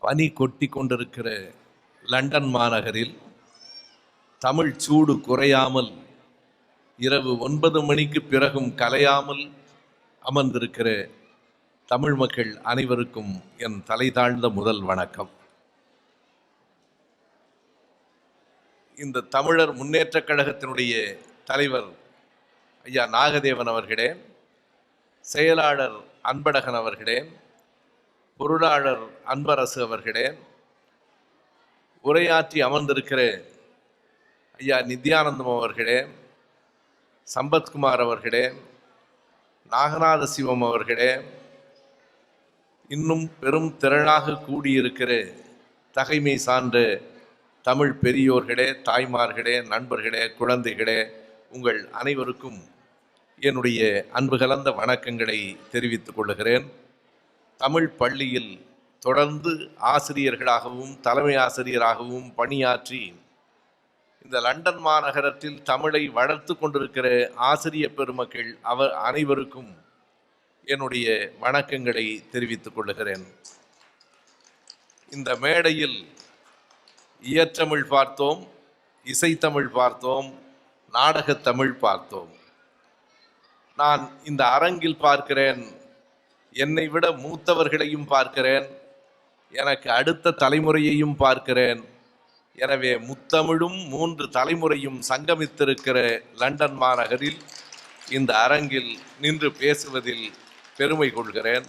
பனி கொட்டி கொண்டிருக்கிற லண்டன் மாநகரில் தமிழ் சூடு குறையாமல் இரவு 9 மணிக்கு பிறகும் கலையாமல் அமர்ந்திருக்கிற தமிழ் மக்கள் அனைவருக்கும் என் தலை தாழ்ந்த முதல் வணக்கம். இந்த தமிழர் முன்னேற்றக் கழகத்தினுடைய தலைவர் ஐயா நாகதேவன் அவர்களே, செயலாளர் அன்பழகன் அவர்களே, பொருளாளர் அன்பரசு அவர்களே, உரையாற்றி அமர்ந்திருக்கிற ஐயா நித்யானந்தம் அவர்களே, சம்பத்குமார் அவர்களே, நாகநாத சிவம் அவர்களே, இன்னும் பெரும் திரளாக கூடியிருக்கிற தகைமை சார்ந்த தமிழ் பெரியோர்களே, தாய்மார்களே, நண்பர்களே, குழந்தைகளே, உங்கள் அனைவருக்கும் என்னுடைய அன்பு கலந்த வணக்கங்களை தெரிவித்துக் கொள்கிறேன். தமிழ் பள்ளியில் தொடர்ந்து ஆசிரியர்களாகவும் தலைமை ஆசிரியராகவும் பணியாற்றி இந்த லண்டன் மாநகரத்தில் தமிழை வளர்த்து கொண்டிருக்கிற ஆசிரிய பெருமக்கள் அனைவருக்கும் என்னுடைய வணக்கங்களை தெரிவித்துக் கொள்கிறேன். இந்த மேடையில் இயற்றமிழ் பார்த்தோம், இசைத்தமிழ் பார்த்தோம், நாடகத்தமிழ் பார்த்தோம். நான் இந்த அரங்கில் பார்க்கிறேன், என்னை விட மூத்தவர்களையும் பார்க்கிறேன், எனக்கு அடுத்த தலைமுறையையும் பார்க்கிறேன். எனவே முத்தமிழும் 3 தலைமுறையும் சங்கமித்திருக்கிற லண்டன் மாநகரில் இந்த அரங்கில் நின்று பேசுவதில் பெருமை கொள்கிறேன்.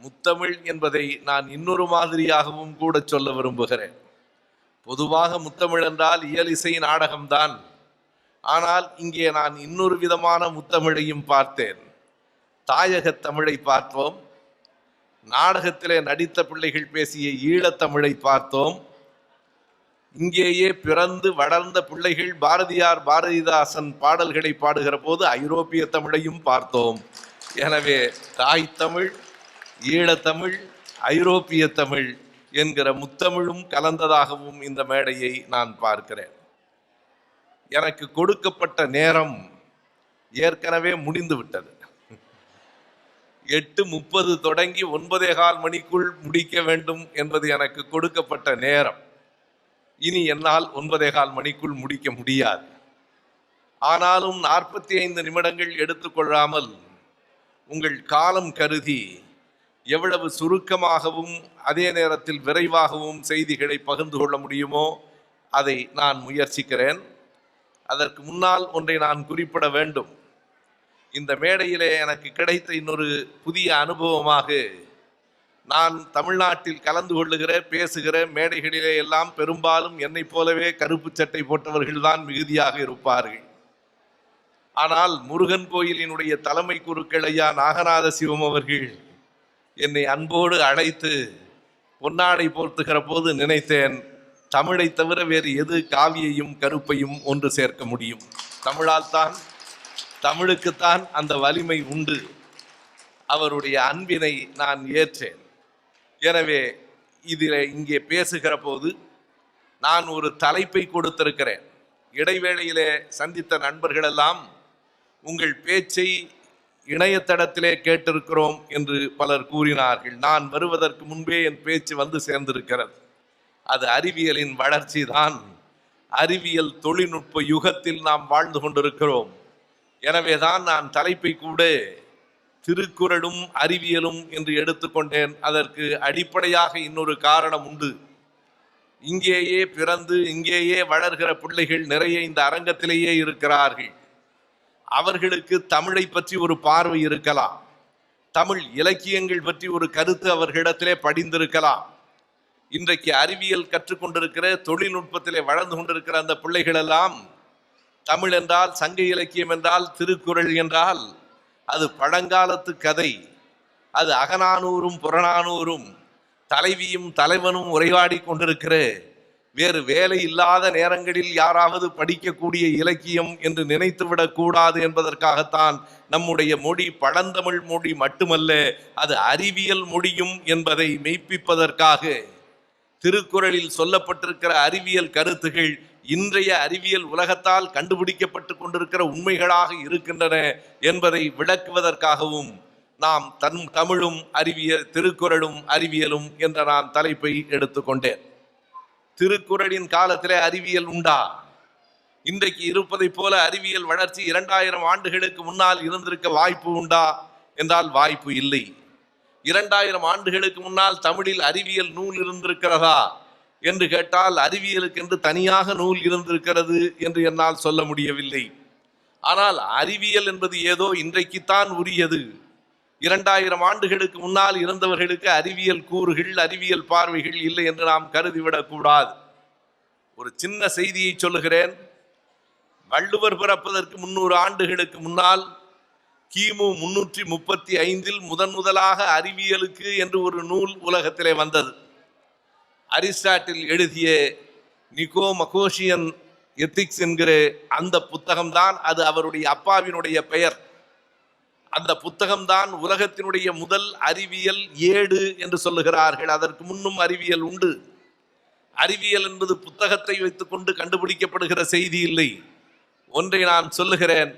முத்தமிழ் என்பதை நான் இன்னொரு மாதிரியாகவும் கூட சொல்ல விரும்புகிறேன். பொதுவாக முத்தமிழ் என்றால் இயலிசை நாடகம்தான். ஆனால் இங்கே நான் இன்னொரு விதமான முத்தமிழையும் பார்த்தேன். தாயகத் தமிழை பார்த்தோம், நாடகத்திலே நடித்த பிள்ளைகள் பேசிய ஈழத்தமிழை பார்த்தோம், இங்கேயே பிறந்து வளர்ந்த பிள்ளைகள் பாரதியார் பாரதிதாசன் பாடல்களை பாடுகிற போது ஐரோப்பிய தமிழையும் பார்த்தோம். எனவே தாய் தமிழ், ஈழத்தமிழ், ஐரோப்பிய தமிழ் என்கிற முத்தமிழும் கலந்ததாகவும் இந்த மேடையை நான் பார்க்கிறேன். எனக்கு கொடுக்கப்பட்ட நேரம் ஏற்கனவே முடிந்து விட்டது. 8:30 தொடங்கி 9:15 மணிக்குள் முடிக்க வேண்டும் என்பது எனக்கு கொடுக்கப்பட்ட நேரம். இனி என்னால் 9:15 மணிக்குள் முடிக்க முடியாது. ஆனாலும் 45 நிமிடங்கள் எடுத்துக்கொள்ளாமல் உங்கள் காலம் கருதி எவ்வளவு சுருக்கமாகவும் அதே நேரத்தில் விரைவாகவும் செய்திகளை பகிர்ந்து கொள்ள முடியுமோ அதை நான் முயற்சிக்கிறேன். அதற்கு முன்னால் ஒன்றை நான் குறிப்பிட வேண்டும். இந்த மேடையிலே எனக்கு கிடைத்த இன்னொரு புதிய அனுபவமாக, நான் தமிழ்நாட்டில் கலந்து கொள்ளுகிற பேசுகிற மேடைகளிலே எல்லாம் பெரும்பாலும் என்னை போலவே கருப்பு சட்டை போட்டவர்கள்தான் மிகுதியாக இருப்பார்கள். ஆனால் முருகன் கோயிலினுடைய தலைமை குருக்கள் ஐயா நாகநாத சிவம் அவர்கள் என்னை அன்போடு அழைத்து பொன்னாடை போர்த்துகிற போது நினைத்தேன், தமிழை தவிர வேறு எது காவியையும் கருப்பையும் ஒன்று சேர்க்க முடியும்? தமிழால் தான், தமிழுக்குத்தான் அந்த வலிமை உண்டு. அவருடைய அன்பினை நான் ஏற்றேன். எனவே இங்கே பேசுகிற போது நான் ஒரு தலைப்பை கொடுத்திருக்கிறேன். இடைவேளையிலே சந்தித்த நண்பர்களெல்லாம் உங்கள் பேச்சை இணையதளத்திலே கேட்டிருக்கிறோம் என்று பலர் கூறினார்கள். நான் வருவதற்கு முன்பே என் பேச்சு வந்து சேர்ந்திருக்கிறது. அது அறிவியலின் வளர்ச்சி தான். அறிவியல் தொழில்நுட்ப யுகத்தில் நாம் வாழ்ந்து கொண்டிருக்கிறோம். எனவேதான் நான் தலைப்பை கூட திருக்குறளும் அறிவியலும் என்று எடுத்துக்கொண்டேன். அதற்கு அடிப்படையாக இன்னொரு காரணம் உண்டு. இங்கேயே பிறந்து இங்கேயே வளர்கிற பிள்ளைகள் நிறைய இந்த அரங்கத்திலேயே இருக்கிறார்கள். அவர்களுக்கு தமிழை பற்றி ஒரு பார்வை இருக்கலாம், தமிழ் இலக்கியங்கள் பற்றி ஒரு கருத்து அவர்களிடத்திலே படிந்திருக்கலாம். இன்றைக்கு அறிவியல் கற்றுக்கொண்டிருக்கிற, தொழில்நுட்பத்திலே வளர்ந்து கொண்டிருக்கிற அந்த பிள்ளைகள் எல்லாம் தமிழ் என்றால், சங்க இலக்கியம் என்றால், திருக்குறள் என்றால் அது பழங்காலத்து கதை. அது அகநானூறும் புறநானூறும் தலைவியும் தலைவனும் உரையாடி கொண்டிருக்கிற, வேறு வேலை இல்லாத நேரங்களில் யாராவது படிக்கக்கூடிய இலக்கியம் என்று நினைத்துவிடக் கூடாது என்பதற்காகத்தான் நம்முடைய மொழி பழந்தமிழ் மொழி மட்டுமல்ல, அது அறிவியல் மொழியும் என்பதை மெய்ப்பிப்பதற்காக திருக்குறளில் சொல்லப்பட்டிருக்கிற அறிவியல் கருத்துகள் இன்றைய அறிவியல் உலகத்தால் கண்டுபிடிக்கப்பட்டு கொண்டிருக்கிற உண்மைகளாக இருக்கின்றன என்பதை விளக்குவதற்காகவும் நாம் தமிழும் அறிவியல், திருக்குறளும் அறிவியலும் என்ற நான் தலைப்பை எடுத்துக்கொண்டேன். திருக்குறளின் காலத்திலே அறிவியல் உண்டா? இன்றைக்கு இருப்பதை போல அறிவியல் வளர்ச்சி 2000 ஆண்டுகளுக்கு முன்னால் இருந்திருக்க வாய்ப்பு உண்டா என்றால் வாய்ப்பு இல்லை. 2000 ஆண்டுகளுக்கு முன்னால் தமிழில் அறிவியல் நூல் இருந்திருக்கிறதா என்று கேட்டால் அறிவியலுக்கு என்று தனியாக நூல் இருந்திருக்கிறது என்று என்னால் சொல்ல முடியவில்லை. ஆனால் அறிவியல் என்பது ஏதோ இன்றைக்குத்தான் உரியது. 2000 ஆண்டுகளுக்கு முன்னால் இருந்தவர்களுக்கு அறிவியல் கூறுகள், அறிவியல் பார்வைகள் இல்லை என்று நாம் கருதிவிடக் கூடாது. ஒரு சின்ன செய்தியை சொல்லுகிறேன். வள்ளுவர் பிறப்பதற்கு 300 ஆண்டுகளுக்கு முன்னால் கிமு 335 முதலாக அறிவியலுக்கு என்று ஒரு நூல் உலகத்திலே வந்தது. அரிஸ்டாட்டில் எழுதிய நிகோமகோஷியன் எத்திக்ஸ் என்கிற அந்த புத்தகம்தான், அது அவருடைய அப்பாவினுடைய பெயர். அந்த புத்தகம்தான் உலகத்தினுடைய முதல் அறிவியல் ஏடு என்று சொல்லுகிறார்கள். அதற்கு முன்னும் அறிவியல் உண்டு. அறிவியல் என்பது புத்தகத்தை வைத்துக்கொண்டு கண்டுபிடிக்கப்படுகிற செய்தி இல்லை. ஒன்றை நான் சொல்லுகிறேன்.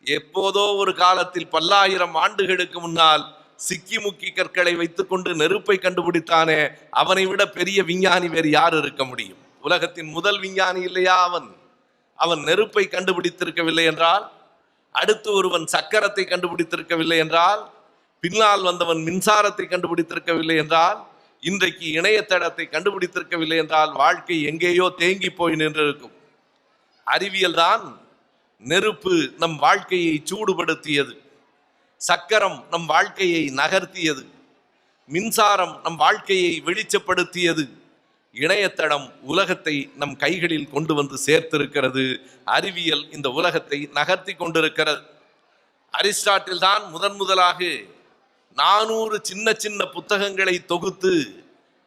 எப்போதோ ஒரு காலத்தில் 1000 ஆண்டுகளுக்கு முன்னால் சிக்கி முக்கி கற்களை வைத்துக்கொண்டு நெருப்பை கண்டுபிடித்தானே, அவனை விட பெரிய விஞ்ஞானி வேறு யார் இருக்க முடியும்? உலகத்தின் முதல் விஞ்ஞானி இல்லையா அவன்? அவன் நெருப்பை கண்டுபிடித்திருக்கவில்லை என்றால், அடுத்து ஒருவன் சக்கரத்தை கண்டுபிடித்திருக்கவில்லை என்றால், பின்னால் வந்தவன் மின்சாரத்தை கண்டுபிடித்திருக்கவில்லை என்றால், இன்றைக்கு இணையதளத்தை கண்டுபிடித்திருக்கவில்லை என்றால் வாழ்க்கை எங்கேயோ தேங்கி போய் நின்றிருக்கும். அறிவியல் தான் நெருப்பு நம் வாழ்க்கையை சூடுபடுத்தியது, சக்கரம் நம் வாழ்க்கையை நகர்த்தியது, மின்சாரம் நம் வாழ்க்கையை வெளிச்சப்படுத்தியது, இணையதளம் உலகத்தை நம் கைகளில் கொண்டு வந்து சேர்த்திருக்கிறது. அறிவியல் இந்த உலகத்தை நகர்த்தி கொண்டிருக்கிறது. அரிஸ்டாட்டில் தான் முதலாக 400 சின்ன சின்ன புத்தகங்களை தொகுத்து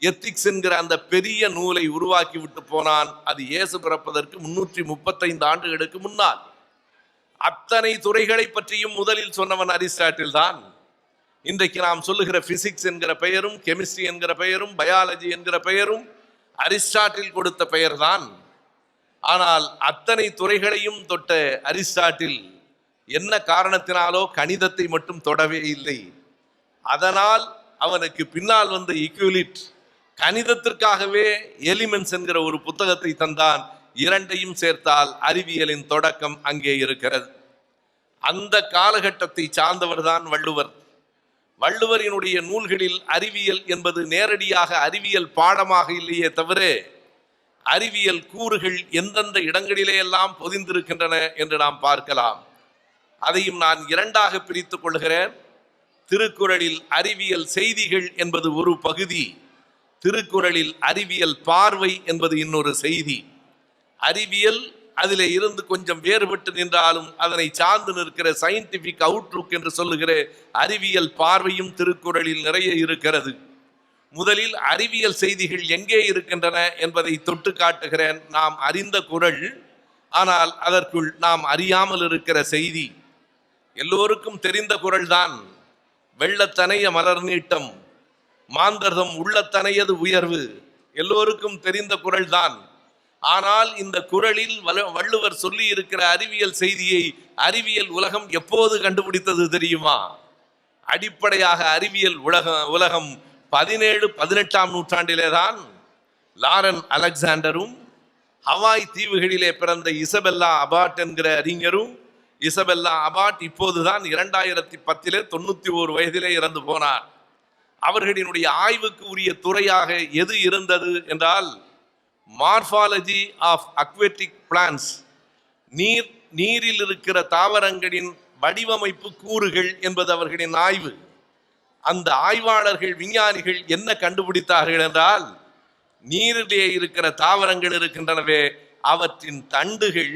எத்திக்ஸ் என்கிற அந்த பெரிய நூலை உருவாக்கி விட்டு போனான். அது இயேசு பிறப்பதற்கு 335 ஆண்டுகளுக்கு முன்னால். அத்தனை துறைகளை பற்றியும் முதலில் சொன்னவன் அரிஸ்டாட்டில் தான். இன்றைக்கு நாம் சொல்லுகிற பிசிக்ஸ் என்கிற பெயரும், கெமிஸ்ட்ரி என்கிற பெயரும், பயாலஜி என்கிற பெயரும் அரிஸ்டாட்டில் கொடுத்த பெயர் தான். ஆனால் அத்தனை துறைகளையும் தொட்ட அரிஸ்டாட்டில் என்ன காரணத்தினாலோ கணிதத்தை மட்டும் தொடவே இல்லை. அதனால் அவனுக்கு பின்னால் வந்த ஈக்யூலிட் கணிதத்திற்காகவே எலிமெண்ட்ஸ் என்கிற ஒரு புத்தகத்தை தந்தான். இரண்டையும் சேர்த்தால் அறிவியலின் தொடக்கம் அங்கே இருக்கிறது. அந்த காலகட்டத்தை சார்ந்தவர் தான் வள்ளுவர். வள்ளுவரினுடைய நூல்களில் அறிவியல் என்பது நேரடியாக அறிவியல் பாடமாக இல்லையே தவிர, அறிவியல் கூறுகள் எந்தெந்த இடங்களிலே எல்லாம் பொதிந்திருக்கின்றன என்று நாம் பார்க்கலாம். அதையும் நான் இரண்டாக பிரித்துக் கொள்கிறேன். திருக்குறளில் அறிவியல் செய்திகள் என்பது ஒரு பகுதி, திருக்குறளில் அறிவியல் பார்வை என்பது இன்னொரு செய்தி. அறிவியல் அதிலே இருந்து கொஞ்சம் வேறுபட்டு நின்றாலும் அதனை சார்ந்து நிற்கிற சயின்டிபிக் அவுட்லுக் என்று சொல்லுகிற அறிவியல் பார்வையும் திருக்குறளில் நிறைய இருக்கிறது. முதலில் அறிவியல் செய்திகள் எங்கே இருக்கின்றன என்பதை தொட்டு காட்டுகிறேன். நாம் அறிந்த குறள், ஆனால் அதற்குள் நாம் அறியாமல் இருக்கிற செய்தி. எல்லோருக்கும் தெரிந்த குறள் தான். வெள்ளத்தனைய மலர் நீட்டம், மாந்தர்தம் உள்ளத்தனையது உயர்வு, எல்லோருக்கும் தெரிந்த குறள் தான். ஆனால் இந்த குறளில் வள்ளுவர் சொல்லி இருக்கிற அறிவியல் செய்தியை அறிவியல் உலகம் எப்போது கண்டுபிடித்தது தெரியுமா? அடிப்படையாக அறிவியல் உலகம் 17-18ஆம் நூற்றாண்டிலே தான் லாரன் அலெக்சாண்டரும் ஹவாய் தீவுகளிலே பிறந்த இசபெல்லா அபாட் என்கிற அறிஞரும், இசபெல்லா அபாட் இப்போதுதான் 2010 91 வயதிலே இறந்து போனார். அவர்களினுடைய ஆய்வுக்கு உரிய துறையாக எது இருந்தது என்றால் மார்பாலஜி ஆஃப் அக்வேட்டிக் பிளான்ஸ், நீரில் இருக்கிற தாவரங்களின் வடிவமைப்பு கூறுகள் என்பது அவர்களின் ஆய்வு. அந்த ஆய்வாளர்கள், விஞ்ஞானிகள் என்ன கண்டுபிடித்தார்கள் என்றால், நீரிலே இருக்கிற தாவரங்கள் இருக்கின்றனவே, அவற்றின் தண்டுகள்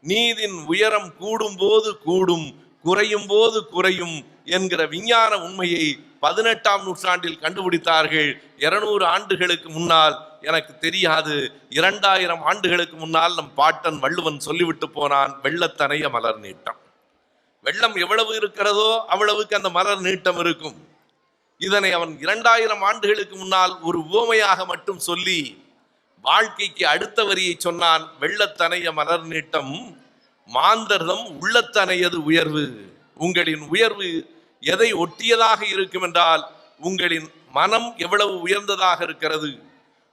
நீரின் உயரம் கூடும் போது கூடும், குறையும் போது குறையும் என்கிற விஞ்ஞான உண்மையை 18ஆம் நூற்றாண்டில் கண்டுபிடித்தார்கள். 200 ஆண்டுகளுக்கு முன்னால் எனக்கு தெரியாது, 2000 ஆண்டுகளுக்கு முன்னால் நம் பாட்டன் வள்ளுவன் சொல்லிவிட்டு போனான், வெள்ளத்தனைய மலர் நீட்டம். வெள்ளம் எவ்வளவு இருக்கிறதோ அவ்வளவுக்கு அந்த மலர் நீட்டம் இருக்கும். இதனை அவன் 2000 ஆண்டுகளுக்கு முன்னால் ஒரு உவமையாக மட்டும் சொல்லி வாழ்க்கைக்கு அடுத்த வரியை சொன்னான். வெள்ளத்தனைய மலர் நீட்டம், மாந்தர்தம் உள்ளத்தனையது உயர்வு. உங்களின் உயர்வு எதை ஒட்டியதாக இருக்கும் என்றால் உங்களின் மனம் எவ்வளவு உயர்ந்ததாக இருக்கிறது,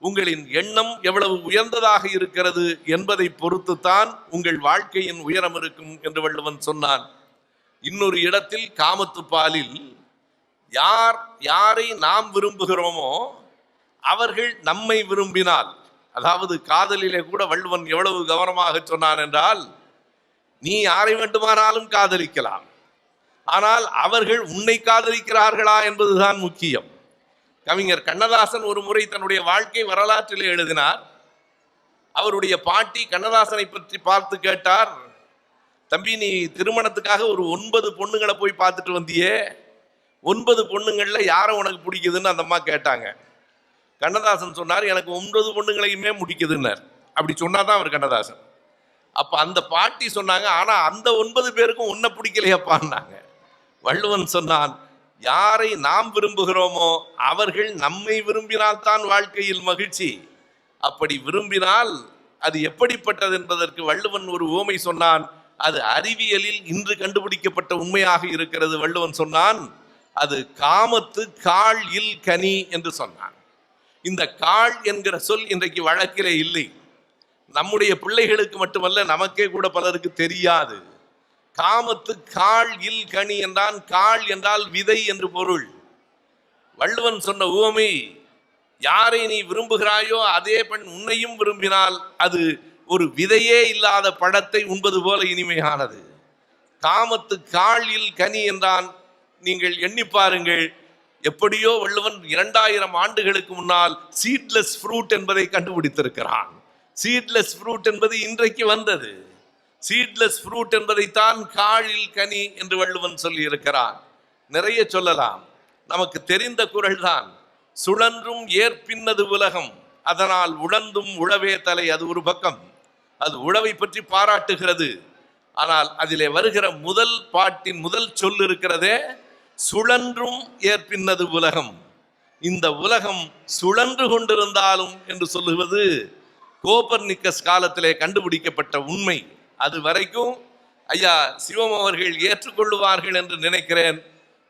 உங்களின் எண்ணம் எவ்வளவு உயர்ந்ததாக இருக்கிறது என்பதை பொறுத்துத்தான் உங்கள் வாழ்க்கையின் உயரம் இருக்கும் என்று வள்ளுவன் சொன்னான். இன்னொரு இடத்தில் காமத்துப்பாலில் யாரை நாம் விரும்புகிறோமோ அவர்கள் நம்மை விரும்பினால், அதாவது காதலிலே கூட வள்ளுவன் எவ்வளவு கவனமாக சொன்னான் என்றால், நீ யாரை வேண்டுமானாலும் காதலிக்கலாம், ஆனால் அவர்கள் உன்னை காதலிக்கிறார்களா என்பதுதான் முக்கியம். கவிஞர் கண்ணதாசன் ஒரு முறை தன்னுடைய வாழ்க்கை வரலாற்றிலே எழுதினார். அவருடைய பாட்டி கண்ணதாசனை பற்றி பார்த்து கேட்டார், தம்பி நீ திருமணத்துக்காக ஒரு 9 பொண்ணுங்களை போய் பார்த்துட்டு வந்தியே, 9 பொண்ணுங்கள்ல யாரை உனக்கு பிடிக்குதுன்னு அந்த அம்மா கேட்டாங்க. கண்ணதாசன் சொன்னார், எனக்கு 9 பொண்ணுங்களையுமே முடிக்குதுன்னார். அப்படி சொன்னாதான் அவர் கண்ணதாசன். அப்ப அந்த பாட்டி சொன்னாங்க, ஆனா அந்த 9 பேருக்கும் உன்னை பிடிக்கலையப்பான்னாங்க. வள்ளுவன் சொன்னான், யாரை நாம் விரும்புகிறோமோ அவர்கள் நம்மை விரும்பினால்தான் வாழ்க்கையில் மகிழ்ச்சி. அப்படி விரும்பினால் அது எப்படிப்பட்டது என்பதற்கு வள்ளுவன் ஒரு உவமை சொன்னான். அது அறிவியலில் இன்று கண்டுபிடிக்கப்பட்ட உண்மையாக இருக்கிறது. வள்ளுவன் சொன்னான், அது காமத்து காள் இல் கனி என்று சொன்னான். இந்த காள் என்கிற சொல் இன்றைக்கு வழக்கிலே இல்லை. நம்முடைய பிள்ளைகளுக்கு மட்டுமல்ல, நமக்கே கூட பலருக்கு தெரியாது. காமத்து காள் இல் கனி என்றான். காள் என்றால் விதை என்று பொருள். வள்ளுவன் சொன்ன உவமை, யாரை நீ விரும்புகிறாயோ அதே பெண் உன்னையும் விரும்பினால் அது ஒரு விதையே இல்லாத பழத்தை உண்பது போல இனிமையானது. காமத்து காள் இல் கனி என்றான். நீங்கள் எண்ணி பாருங்கள், எப்படியோ வள்ளுவன் 2000 ஆண்டுகளுக்கு முன்னால் சீட்லெஸ் ஃப்ரூட் என்பதை கண்டுபிடித்திருக்கிறான். சீட்லெஸ் ஃப்ரூட் என்பது இன்றைக்கு வந்தது. சீட்லெஸ் ஃப்ரூட் என்பதைத்தான் காழில் கனி என்று வள்ளுவன் சொல்லி இருக்கிறான். நிறைய சொல்லலாம், நமக்கு தெரிந்த குறள் தான், சுழன்றும் ஏற்பின்னது உலகம், அதனால் உழந்தும் உழவே தலை. அது ஒரு பக்கம், அது உழவை பற்றி பாராட்டுகிறது. ஆனால் அதிலே வருகிற முதல் பாட்டின் முதல் சொல் இருக்கிறதே, சுழன்றும் ஏற்பின்னது உலகம். இந்த உலகம் சுழன்று கொண்டிருந்தாலும் என்று சொல்லுவது கோப்பர்னிக்கஸ் காலத்திலே கண்டுபிடிக்கப்பட்ட உண்மை. அது வரைக்கும் ஐயா சிவம் அவர்கள் ஏற்றுக்கொள்ளுவார்கள் என்று நினைக்கிறேன்.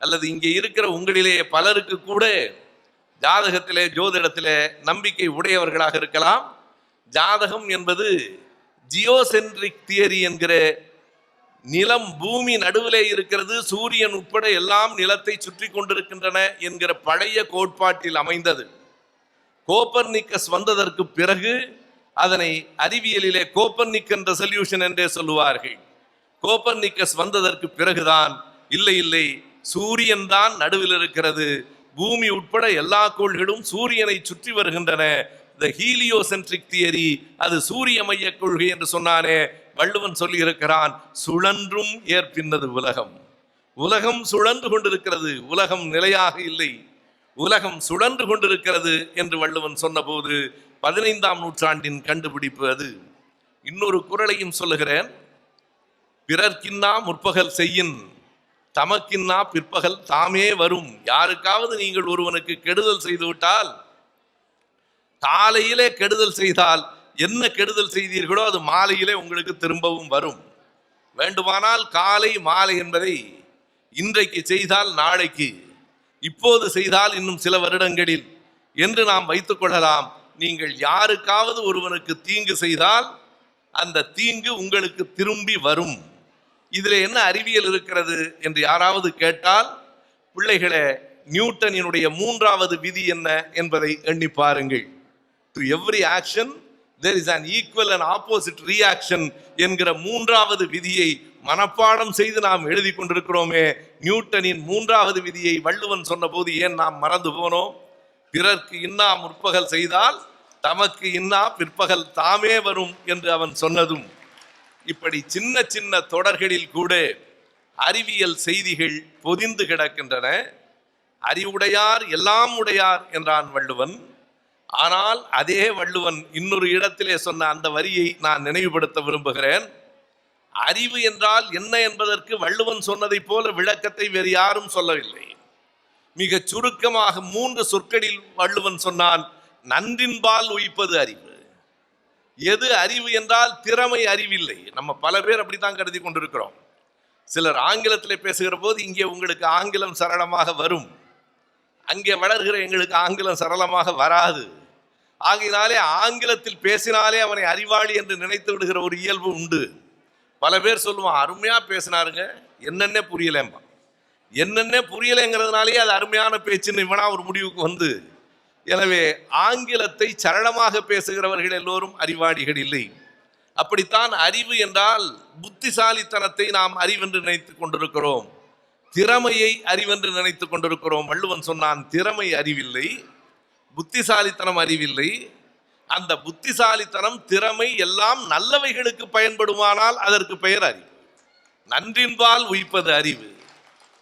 அல்லது இங்கே இருக்கிற உங்களிலே பலருக்கு கூட ஜாதகத்திலே ஜோதிடத்திலே நம்பிக்கை உடையவர்களாக இருக்கலாம். ஜாதகம் என்பது ஜியோசென்ட்ரிக் தியரி என்கிற, நிலம் பூமி நடுவிலே இருக்கிறது, சூரியன் உட்பட எல்லாம் நிலத்தை சுற்றி கொண்டிருக்கின்றன என்கிற பழைய கோட்பாட்டில் அமைந்தது. கோப்பர்னிக்கஸ் வந்ததற்கு பிறகு அதனை அறிவியலிலே கோப்பர்னிக் என்ற சொல்யூஷன் என்றே சொல்லுவார்கள். கோப்பர்னிக்கஸ் வந்ததற்கு பிறகுதான், இல்லை சூரியன் தான் நடுவில் இருக்கிறது, பூமி உட்பட எல்லா கோள்களும் சூரியனை சுற்றி வருகின்றன, த ஹீலியோசென்ட்ரிக் தியரி, அது சூரிய மைய கொள்கை என்று சொன்னானே. வள்ளுவன் சொல்லி இருக்கிறான், சுழன்றும் ஏற்பின்னது உலகம். உலகம் சுழன்று கொண்டிருக்கிறது, உலகம் நிலையாக இல்லை, உலகம் சுழன்று கொண்டிருக்கிறது என்று வள்ளுவன் சொன்னபோது 15ஆம் நூற்றாண்டின் கண்டுபிடிப்பு அது. இன்னொரு குறளையும் சொல்லுகிறேன், பிறர்க்கின்னா முற்பகல் செய்யின், தமக்கின்னா பிற்பகல் தாமே வரும். யாருக்காவது நீங்கள் ஒருவனுக்கு கெடுதல் செய்துவிட்டால், காலையிலே கெடுதல் செய்தால் என்ன கெடுதல் செய்தீர்களோ அது மாலையிலே உங்களுக்கு திரும்பவும் வரும். வேண்டுமானால் காலை மாலை என்பதை இன்றைக்கு செய்தால் நாளைக்கு, இப்போது செய்தால் இன்னும் சில வருடங்களில் என்று நாம் வைத்துக் கொள்ளலாம். நீங்கள் யாருக்காவது ஒருவனுக்கு தீங்கு செய்தால் அந்த தீங்கு உங்களுக்கு திரும்பி வரும். இதில் என்ன அறிவியல் இருக்கிறது என்று யாராவது கேட்டால், பிள்ளைகளே, நியூட்டனினுடைய 3வது விதி என்ன என்பதை எண்ணி பாருங்கள். To every action there is an equal and opposite reaction என்கிற 3வது விதியை மனப்பாடம் செய்து நாம் எழுதி கொண்டிருக்கிறோமே. நியூட்டனின் 3வது விதியை வள்ளுவன் சொன்ன போது ஏன் நாம் மறந்து போனோம்? பிறர்க்கு இன்னா முற்பகல் செய்தால் தமக்கு இன்னா பிற்பகல் தாமே வரும் என்று அவன் சொன்னதும், இப்படி சின்ன சின்ன தொடர்களில் கூட அறிவியல் செய்திகள் பொதிந்து கிடக்கின்றன. அறிவுடையார் எல்லாம் உடையார் என்றான் வள்ளுவன். ஆனால் அதே வள்ளுவன் இன்னொரு இடத்திலே சொன்ன அந்த வரியை நான் நினைவுபடுத்த விரும்புகிறேன். அறிவு என்றால் என்ன என்பதற்கு வள்ளுவன் சொன்னதை போல விளக்கத்தை வேறு யாரும் சொல்லவில்லை. மிக சுருக்கமாக 3 சொற்களில் வள்ளுவன் சொன்னான், நன்றின்பால் உய்ப்பது அறிவு. எது அறிவு என்றால் திறமை அறிவில்லை. நம்ம பல பேர் அப்படித்தான் கருதி கொண்டிருக்கிறோம். சிலர் ஆங்கிலத்தில் பேசுகிற போது இங்கே உங்களுக்கு ஆங்கிலம் சரளமாக வரும், அங்கே வளர்கிற எங்களுக்கு ஆங்கிலம் சரளமாக வராது. ஆகையினாலே ஆங்கிலத்தில் பேசினாலே அவனை அறிவாளி என்று நினைத்து விடுகிற ஒரு இயல்பு உண்டு. பல பேர் சொல்லுவான், அருமையா பேசினாருங்க, என்னென்ன புரியலேம்பா. என்னென்ன புரியலைங்கிறதுனாலே அது அருமையான பேச்சுன்னு இவனா ஒரு முடிவுக்கு வந்து, எனவே ஆங்கிலத்தை சரளமாக பேசுகிறவர்கள் எல்லோரும் அறிவாளிகள் இல்லை. அப்படித்தான் அறிவு என்றால் புத்திசாலித்தனத்தை நாம் அறிவென்று நினைத்துக் கொண்டிருக்கிறோம், திறமையை அறிவென்று நினைத்துக் கொண்டிருக்கிறோம். வள்ளுவன் சொன்னான், திறமை அறிவில்லை, புத்திசாலித்தனம் அறிவில்லை. அந்த புத்திசாலித்தனம் திறமை எல்லாம் நல்லவைகளுக்கு பயன்படுமானால் அதற்கு பெயர் அறிவு. நன்றின்பால் உய்ப்பது அறிவு.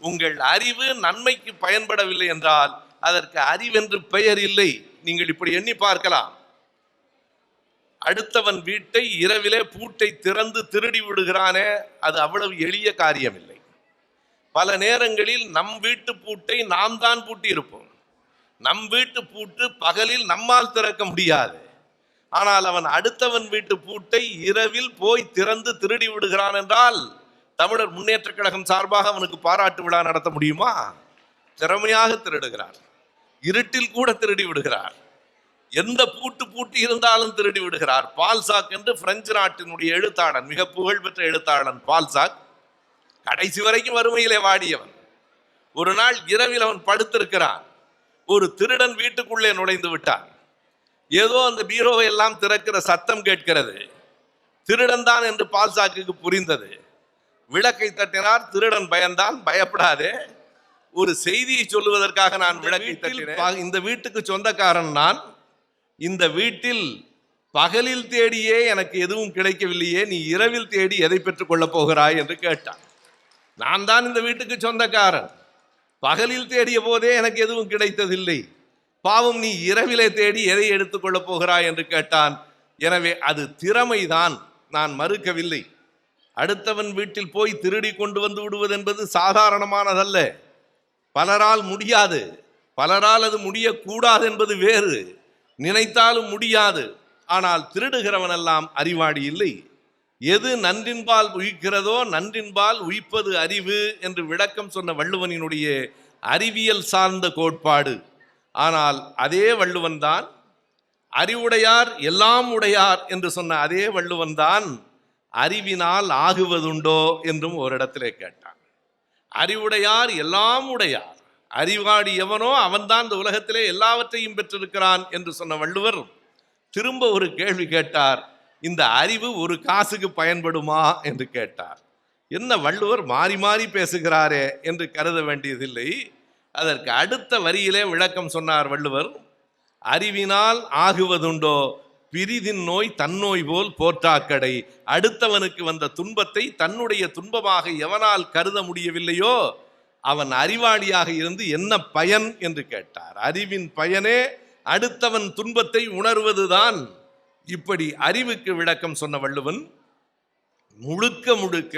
உங்கள் அறிவு நன்மைக்கு பயன்படவில்லை என்றால் அதற்கு அறிவென்று பெயர் இல்லை. நீங்கள் இப்படி எண்ணி பார்க்கலாம். அடுத்தவன் வீட்டை இரவிலே பூட்டை திறந்து திருடி விடுகிறானே, அது அவ்வளவு எளிய காரியம் இல்லை. பல நேரங்களில் நம் வீட்டு பூட்டை நாம் தான் பூட்டி இருப்போம். நம் வீட்டு பூட்டு பகலில் நம்மால் திறக்க முடியாது. ஆனால் அவன் அடுத்தவன் வீட்டு பூட்டை இரவில் போய் திறந்து திருடி விடுகிறான் என்றால் தமிழர் முன்னேற்ற கழகம் சார்பாக அவனுக்கு பாராட்டு விழா நடத்த முடியுமா? திறமையாக திருடுகிறார், இருட்டில் கூட திருடி விடுகிறார், எந்த பூட்டு இருந்தாலும் திருடி விடுகிறார். பால்சாக் என்று பிரெஞ்சு நாட்டினுடைய எழுத்தாளன், மிக புகழ்பெற்ற எழுத்தாளன் பால்சாக், கடைசி வரைக்கும் வறுமையிலே வாடியவன். ஒரு நாள் இரவில் அவன் படுத்திருக்கிறான். ஒரு திருடன் வீட்டுக்குள்ளே நுழைந்து விட்டான். ஏதோ அந்த பீரோவை எல்லாம் திறக்கிற சத்தம் கேட்கிறது. திருடன் தான் என்று பால்சாக்கு புரிந்தது. விளக்கை தட்டினார். திருடன் பயந்தான். பயப்படாதே, ஒரு செய்தியை சொல்லுவதற்காக நான் விளக்கை தட்டினேன். இந்த வீட்டுக்கு சொந்தக்காரன் நான். இந்த வீட்டில் பகலில் தேடியே எனக்கு எதுவும் கிடைக்கவில்லையே, நீ இரவில் தேடி எதை பெற்றுக் கொள்ளப் போகிறாய் என்று கேட்டான். நான் தான் இந்த வீட்டுக்கு சொந்தக்காரன், பகலில் தேடிய போதே எனக்கு எதுவும் கிடைத்ததில்லை, பாவம் நீ இரவிலே தேடி எதை எடுத்துக் கொள்ளப் போகிறாய் என்று கேட்டான். எனவே அது திறமைதான், நான் மறுக்கவில்லை. அடுத்தவன் வீட்டில் போய் திருடி கொண்டு வந்து விடுவது என்பது சாதாரணமானதல்ல. பலரால் முடியாது, பலரால் அது முடியக்கூடாது என்பது வேறு. நினைத்தாலும் முடியாது. ஆனால் திருடுகிறவன் எல்லாம் அறிவாளி இல்லை. எது நன்றின்பால் உயிக்கிறதோ நன்றின்பால் உயிப்பது அறிவு என்று விளக்கம் சொன்ன வள்ளுவனினுடைய அறிவியல் சார்ந்த கோட்பாடு. ஆனால் அதே வள்ளுவன் தான் அறிவுடையார் எல்லாம் உடையார் என்று சொன்ன அதே வள்ளுவன் தான் அறிவினால் ஆகுவதுண்டோ என்றும் ஒரு இடத்திலே கேட்டான். அறிவுடையார் எல்லாம் உடையார், அறிவாளி எவனோ அவன்தான் இந்த உலகத்திலே எல்லாவற்றையும் பெற்றிருக்கிறான் என்று சொன்ன வள்ளுவர் திரும்ப ஒரு கேள்வி கேட்டார். இந்த அறிவு ஒரு காசுக்கு பயன்படுமா என்று கேட்டார். என்ன வள்ளுவர் மாறி மாறி பேசுகிறாரே என்று கருத வேண்டியதில்லை. அதற்கு அடுத்த வரியிலே விளக்கம் சொன்னார் வள்ளுவர். அறிவினால் ஆகுவதுண்டோ பிரிதின் நோய் தன்னோய் போல் போற்றாக்கடை. அடுத்தவனுக்கு வந்த துன்பத்தை தன்னுடைய துன்பமாக எவனால் கருத முடியவில்லையோ அவன் அறிவாளியாக இருந்து என்ன பயன் என்று கேட்டார். அறிவின் பயனே அடுத்தவன் துன்பத்தை உணர்வதுதான். இப்படி அறிவுக்கு விளக்கம் சொன்ன வள்ளுவன் முழுக்க முழுக்க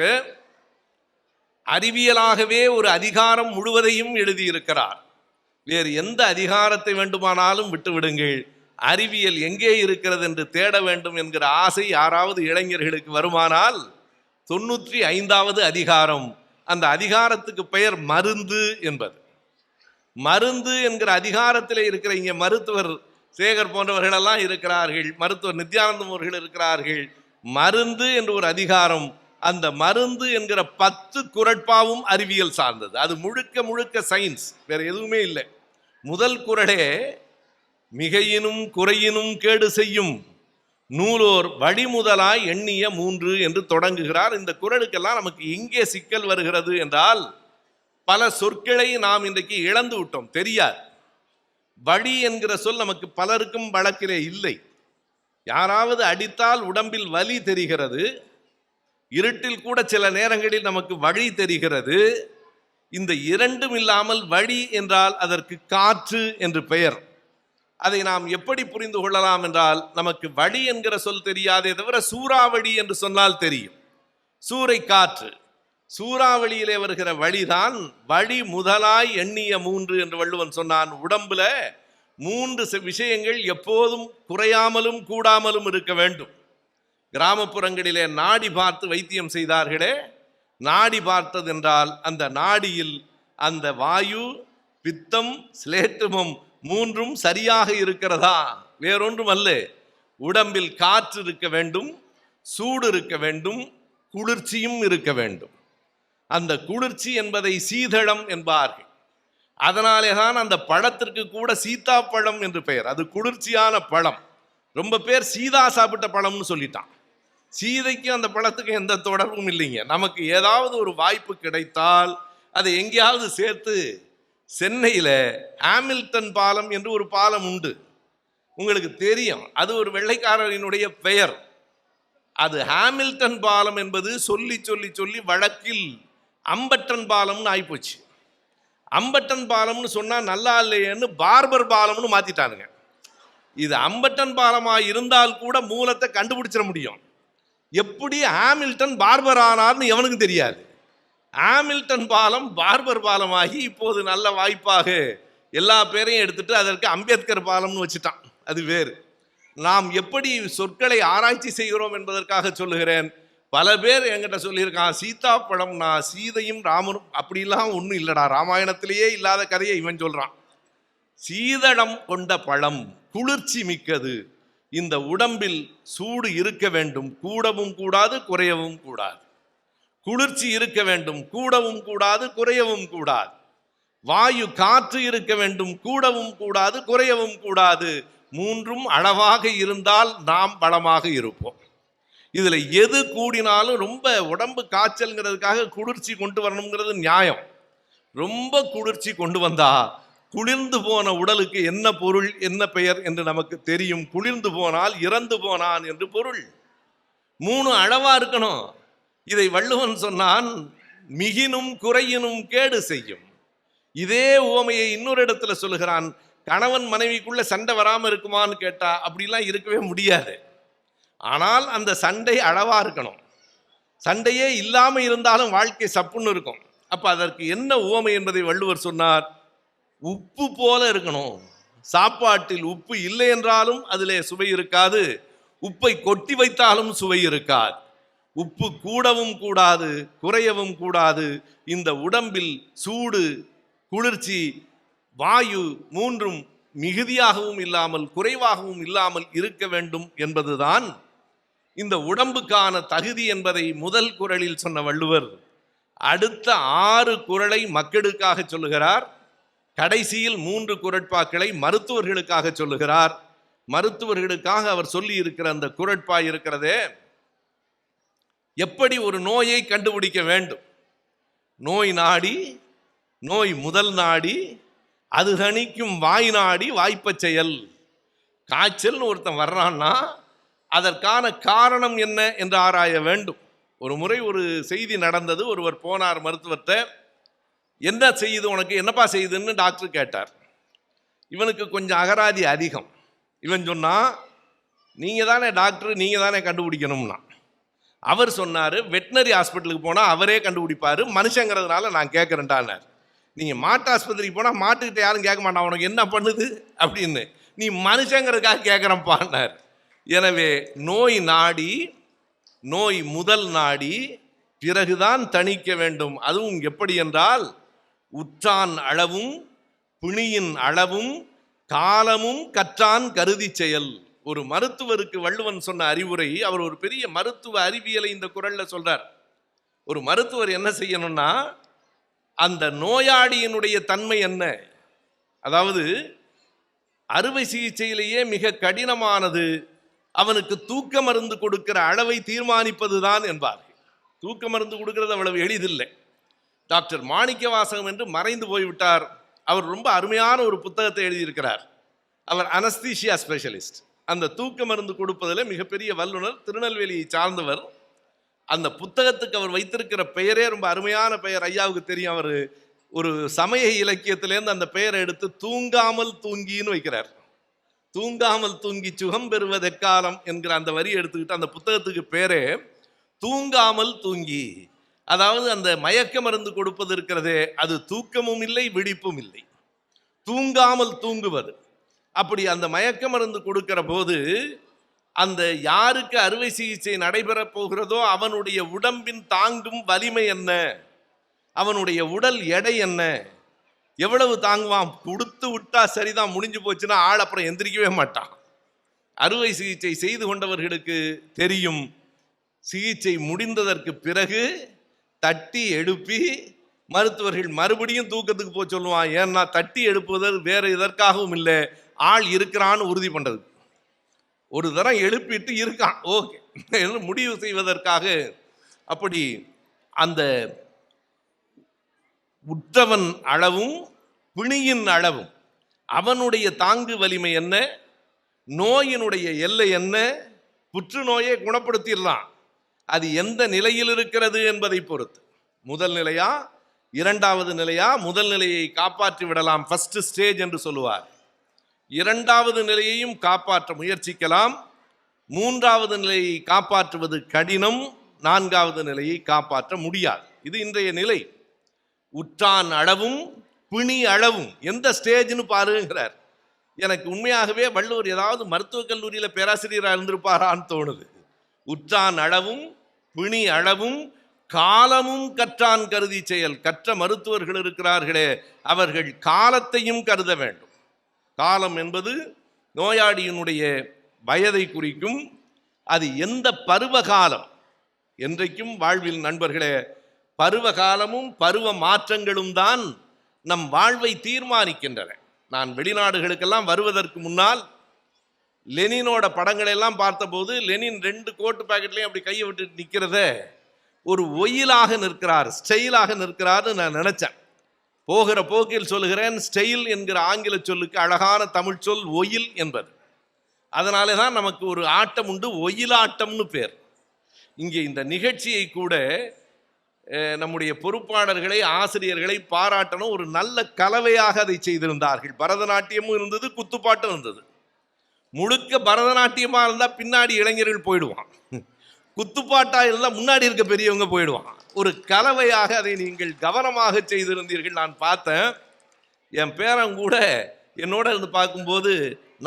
அறிவியலாகவே ஒரு அதிகாரம் முழுவதையும் எழுதியிருக்கிறார். வேறு எந்த அதிகாரத்தை வேண்டுமானாலும் விட்டுவிடுங்கள், அறிவியல் எங்கே இருக்கிறது என்று தேட வேண்டும் என்கிற ஆசை யாராவது இளைஞர்களுக்கு வருமானால் 95வது அதிகாரம், அந்த அதிகாரத்துக்கு பெயர் மருந்து என்பது. மருந்து என்கிற அதிகாரத்தில் இருக்கிற இங்கே மருத்துவர் சேகர் போன்றவர்களெல்லாம் இருக்கிறார்கள், மருத்துவர் நித்யானந்தம் அவர்கள் இருக்கிறார்கள். மருந்து என்று ஒரு அதிகாரம், அந்த மருந்து என்கிற 10 குறட்பாவும் அறிவியல் சார்ந்தது. அது முழுக்க முழுக்க சயின்ஸ், வேற எதுவுமே இல்லை. முதல் குறளே மிகையினும் குறையினும் கேடு செய்யும் நூலோர் வழிமுதலாய் எண்ணிய 3 என்று தொடங்குகிறார். இந்த குறளுக்கெல்லாம் நமக்கு எங்கே சிக்கல் வருகிறது என்றால், பல சொற்களை நாம் இன்றைக்கு இழந்து விட்டோம், தெரியாது. வழி என்கிற சொல் நமக்கு பலருக்கும் வழக்கிலே இல்லை. யாராவது அடித்தால் உடம்பில் வலி தெரிகிறது, இருட்டில் கூட சில நேரங்களில் நமக்கு வழி தெரிகிறது. இந்த இரண்டும் இல்லாமல் வழி என்றால் அதற்கு காற்று என்று பெயர். அதை நாம் எப்படி புரிந்து கொள்ளலாம் என்றால், நமக்கு வழி என்கிற சொல் தெரியாதே தவிர சூறாவளி என்று சொன்னால் தெரியும். சூறை காற்று, சூறாவளியிலே வருகிற வழிதான் வழி முதலாய் எண்ணிய 3 என்று வள்ளுவன் சொன்னான். உடம்புல 3 விஷயங்கள் எப்போதும் குறையாமலும் கூடாமலும் இருக்க வேண்டும். கிராமப்புறங்களிலே நாடி பார்த்து வைத்தியம் செய்தார்களே, நாடி பார்த்தது என்றால் அந்த நாடியில் அந்த வாயு, பித்தம், சிலேட்டுமம் மூன்றும் சரியாக இருக்கிறதா? வேறொன்றும் அல்ல. உடம்பில் காற்று இருக்க வேண்டும், சூடு இருக்க வேண்டும், குளிர்ச்சியும் இருக்க வேண்டும். அந்த குளிர்ச்சி என்பதை சீதளம் என்பார்கள். அதனாலே தான் அந்த பழத்திற்கு கூட சீத்தாப்பழம் என்று பெயர். அது குளிர்ச்சியான பழம். ரொம்ப பேர் சீதா சாப்பிட்ட பழம்னு சொல்லிட்டான். சீதைக்கு அந்த பழத்துக்கு எந்த தொடர்பும் இல்லைங்க. நமக்கு ஏதாவது ஒரு வாய்ப்பு கிடைத்தால் அதை எங்கேயாவது சேர்த்து, சென்னையில் ஹாமில்டன் பாலம் என்று ஒரு பாலம் உண்டு, உங்களுக்கு தெரியும். அது ஒரு வெள்ளைக்காரரினுடைய பெயர். அது ஹாமில்டன் பாலம் என்பது சொல்லி சொல்லி சொல்லி வழக்கில் அம்பட்டன் பாலம்னு ஆயிப்போச்சு. அம்பட்டன் பாலம்னு சொன்னா நல்லா இல்லையேன்னு பார்பர் பாலம்னு மாத்திட்டானுங்க. இது அம்பட்டன் பாலமா இருந்தால் கூட மூலத்தை கண்டுபிடிச்சிட முடியும். எப்படி ஹாமில்டன் பார்பர் ஆனார்னு எவனுக்கு தெரியாது. ஹாமில்டன் பாலம் பார்பர் பாலமாகி இப்போது நல்ல வாய்ப்பாக எல்லா பேரையும் எடுத்துட்டு அதற்கு அம்பேத்கர் பாலம்னு வச்சுட்டான். அது வேறு. நாம் எப்படி சொற்களை ஆராய்ச்சி செய்கிறோம் என்பதற்காக சொல்லுகிறேன். பல பேர் என்கிட்ட சொல்லியிருக்கான், சீதாப்பழம், நான் சீதையும் ராமரும் அப்படிலாம் ஒன்றும் இல்லைடா, ராமாயணத்திலேயே இல்லாத கதையை இவன் சொல்றான். சீதளம் கொண்ட பழம், குளிர்ச்சி மிக்கது. இந்த உடம்பில் சூடு இருக்க வேண்டும், கூடவும் கூடாது, குறையவும் கூடாது. குளிர்ச்சி இருக்க வேண்டும், கூடவும் கூடாது, குறையவும் கூடாது. வாயு, காற்று இருக்க வேண்டும், கூடவும் கூடாது, குறையவும் கூடாது. மூன்றும் அளவாக இருந்தால் நாம் பலமாக இருப்போம். இதுல எது கூடினாலும், ரொம்ப உடம்பு காய்ச்சல்ங்கிறதுக்காக குளிர்ச்சி கொண்டு வரணுங்கிறது நியாயம். ரொம்ப குளிர்ச்சி கொண்டு வந்தா குளிர்ந்து போன உடலுக்கு என்ன பொருள், என்ன பெயர் என்று நமக்கு தெரியும். குளிர்ந்து போனால் இறந்து போனான் என்று பொருள். மூணு அளவா இருக்கணும். இதை வள்ளுவன் சொன்னான், மிகினும் குறையினும் கேடு செய்யும். இதே உவமையை இன்னொரு இடத்துல சொல்லுகிறான். கணவன் மனைவிக்குள்ள சண்டை வராம இருக்குமான்னு கேட்டா அப்படிலாம் இருக்கவே முடியாது. ஆனால் அந்த சண்டை அளவா இருக்கணும். சண்டையே இல்லாம இருந்தாலும் வாழ்க்கை சப்புன்னு இருக்கும். அப்ப அதற்கு என்ன உவமை என்பதை வள்ளுவர் சொன்னார். உப்பு போல இருக்கணும். சாப்பாட்டில் உப்பு இல்லை என்றாலும் அதிலே சுவை இருக்காது, உப்பை கொட்டி வைத்தாலும் சுவை இருக்காது. உப்பு கூடவும் கூடாது, குறையவும் கூடாது. இந்த உடம்பில் சூடு, குளிர்ச்சி, வாயு மூன்றும் மிகுதியாகவும் இல்லாமல் குறைவாகவும் இல்லாமல் இருக்க வேண்டும் என்பதுதான் இந்த உடம்புக்கான தகுதி என்பதை முதல் குறளில் சொன்ன வள்ளுவர் அடுத்த 6 குறளை மக்களுக்காக சொல்லுகிறார். கடைசியில் 3 குறட்பாக்களை மருத்துவர்களுக்காக சொல்லுகிறார். மருத்துவர்களுக்காக அவர் சொல்லி இருக்கிற அந்த குறட்பா இருக்கிறதே, எப்படி ஒரு நோயை கண்டுபிடிக்க வேண்டும். நோய் நாடி, நோய் முதல் நாடி, அது தணிக்கும் வாய் நாடி வாய்ப்பச் செயல். காய்ச்சல்னு ஒருத்தன் வர்றான்னா அதற்கான காரணம் என்ன என்று ஆராய வேண்டும். ஒரு முறை ஒரு செய்தி நடந்தது. ஒருவர் போனார் மருத்துவர்கிட்ட. என்ன செய்யுது உனக்கு, என்னப்பா செய்யுதுன்னு டாக்டர் கேட்டார். இவனுக்கு கொஞ்சம் அகராதி அதிகம். இவன் சொன்னா, நீங்க தானே டாக்டர், நீங்க தானே கண்டுபிடிக்கணும்னா. அவர் சொன்னாரு, வெட்டினரி ஹாஸ்பிட்டலுக்கு போனா அவரே கண்டுபிடிப்பாரு, மனுஷங்கிறதுனால நான் கேட்கறேன்டானார். நீங்க மாட்டு ஆஸ்பத்திரிக்கு போனா மாட்டுக்கிட்ட யாரும் கேட்க மாட்டான் உனக்கு என்ன பண்ணுது அப்படின்னு, நீ மனுஷங்கிறதுக்காக கேட்கறப்பான்னார். எனவே நோய் நாடி, நோய் முதல் நாடி, பிறகுதான் தணிக்க வேண்டும். அதுவும் எப்படி என்றால், உற்றான் அளவும் பிணியின் அளவும் காலமும் கற்றான் கருதி செயல். ஒரு மருத்துவருக்கு வள்ளுவன் சொன்ன அறிவுரை. அவர் ஒரு பெரிய மருத்துவ அறிவியலை இந்த குறள்ல சொல்றார். ஒரு மருத்துவர் என்ன செய்யணும்னா, அந்த நோயாளியினுடைய தன்மை என்ன, அதாவது அறுவை சிகிச்சையிலேயே மிக கடினமானது அவனுக்கு தூக்க மருந்து கொடுக்கிற அளவை தீர்மானிப்பது தான் என்பார்கள். தூக்க மருந்து கொடுக்கிறது அவ்வளவு எளிதில்லை. டாக்டர் மாணிக்கவாசகம் என்று மறைந்து போய்விட்டார். அவர் ரொம்ப அருமையான ஒரு புத்தகத்தை எழுதியிருக்கிறார். அவர் அனஸ்தீசியா ஸ்பெஷலிஸ்ட். அந்த தூக்க மருந்து கொடுப்பதில் மிகப்பெரிய வல்லுனர், திருநெல்வேலியை சார்ந்தவர். அந்த புத்தகத்துக்கு அவர் வைத்திருக்கிற பெயரே ரொம்ப அருமையான பெயர். ஐயாவுக்கு தெரியும். அவர் ஒரு சமய இலக்கியத்திலேருந்து அந்த பெயரை எடுத்து தூங்காமல் தூங்கின்னு வைக்கிறார். தூங்காமல் தூங்கி சுகம் பெறுவதெக்காலம் என்கிற அந்த வரி எடுத்துக்கிட்டு அந்த புத்தகத்துக்கு பேரே தூங்காமல் தூங்கி. அதாவது அந்த மயக்க மருந்து கொடுப்பது இருக்கிறதே, அது தூக்கமும் இல்லை விழிப்பும் இல்லை, தூங்காமல் தூங்குவது. அப்படி அந்த மயக்க மருந்து கொடுக்கிற போது அந்த யாருக்கு அறுவை சிகிச்சை நடைபெறப் போகிறதோ அவனுடைய உடம்பின் தாங்கும் வலிமை என்ன, அவனுடைய உடல் எடை என்ன, எவ்வளவு தாங்குவான். கொடுத்து விட்டா சரிதான், முடிஞ்சு போச்சுன்னா ஆள் அப்புறம் எந்திரிக்கவே மாட்டான். அறுவை சிகிச்சை செய்து கொண்டவர்களுக்கு தெரியும், சிகிச்சை முடிந்ததற்கு பிறகு தட்டி எழுப்பி மருத்துவர்கள் மறுபடியும் தூக்கத்துக்கு போய் சொல்லுவான். ஏன்னா தட்டி எழுப்புவது வேற எதற்காகவும் இல்லை, ஆள் இருக்கிறான்னு உறுதி பண்றது. ஒரு தரம் எழுப்பிட்டு இருக்கான் ஓகே என்று முடிவு செய்வதற்காக. அப்படி அந்த உற்றவன் அளவும் பிணியின் அளவும், அவனுடைய தாங்கு வலிமை என்ன, நோயினுடைய எல்லை என்ன, புற்றுநோயை குணப்படுத்திடலாம், அது எந்த நிலையில் இருக்கிறது என்பதை பொறுத்து. முதல் நிலையா இரண்டாவது நிலையா? முதல் நிலையை காப்பாற்றி விடலாம், ஃபர்ஸ்ட் ஸ்டேஜ் என்று சொல்லுவார். இரண்டாவது நிலையையும் காப்பாற்ற முயற்சிக்கலாம், மூன்றாவது நிலையை காப்பாற்றுவது கடினம், நான்காவது நிலையை காப்பாற்ற முடியாது. இது இன்றைய நிலை. உற்றான் அளவும் பிணி அளவும் எந்த ஸ்டேஜ்னு பாருங்கிறார். எனக்கு உண்மையாகவே வள்ளுவர் ஏதாவது மருத்துவக் கல்லூரியில் பேராசிரியராக இருந்திருப்பாரான்னு தோணுது. உற்றான் அளவும் பிணி அளவும் காலமும் கற்றான் கருதி செயல். கற்ற மருத்துவர்கள் இருக்கிறார்களே, அவர்கள் காலத்தையும் கருத வேண்டும். காலம் என்பது நோயாளியினுடைய வயதை குறிக்கும். அது எந்த பருவகாலம், என்றைக்கும் வாழ்வில் நண்பர்களே பருவகாலமும் பருவ மாற்றங்களும் தான் நம் வாழ்வை தீர்மானிக்கின்றன. நான் வெளிநாடுகளுக்கெல்லாம் வருவதற்கு முன்னால் லெனினோட படங்களை எல்லாம் பார்த்தபோது, லெனின் 2 கோட்டு பாக்கெட்லையும் அப்படி கையை விட்டு நிற்கிறத ஒரு ஒயிலாக நிற்கிறார், ஸ்டைலாக நிற்கிறார்னு நான் நினைச்சேன். போகிற போக்கில் சொல்லுகிறேன், ஸ்டைல் என்கிற ஆங்கில சொல்லுக்கு அழகான தமிழ் சொல் ஒயில் என்பது. அதனாலே தான் நமக்கு ஒரு ஆட்டம் உண்டு, ஒயிலாட்டம்னு பேர். இங்கே இந்த நிகழ்ச்சியை கூட நம்முடைய பொறுப்பாளர்களை ஆசிரியர்களை பாராட்டணும். ஒரு நல்ல கலவையாக அதை செய்திருந்தார்கள். பரதநாட்டியமும் இருந்தது, குத்துப்பாட்டும் இருந்தது. முழுக்க பரதநாட்டியமா இருந்தா பின்னாடி இளைஞர்கள் போயிடுவான், குத்துப்பாட்டா இருந்தா முன்னாடி இருக்க பெரியவங்க போயிடுவான். ஒரு கலவையாக அதை நீங்கள் கவனமாக செய்திருந்தீர்கள். நான் பார்த்தேன், என் பேரன் கூட என்னோட இருந்து பார்க்கும்போது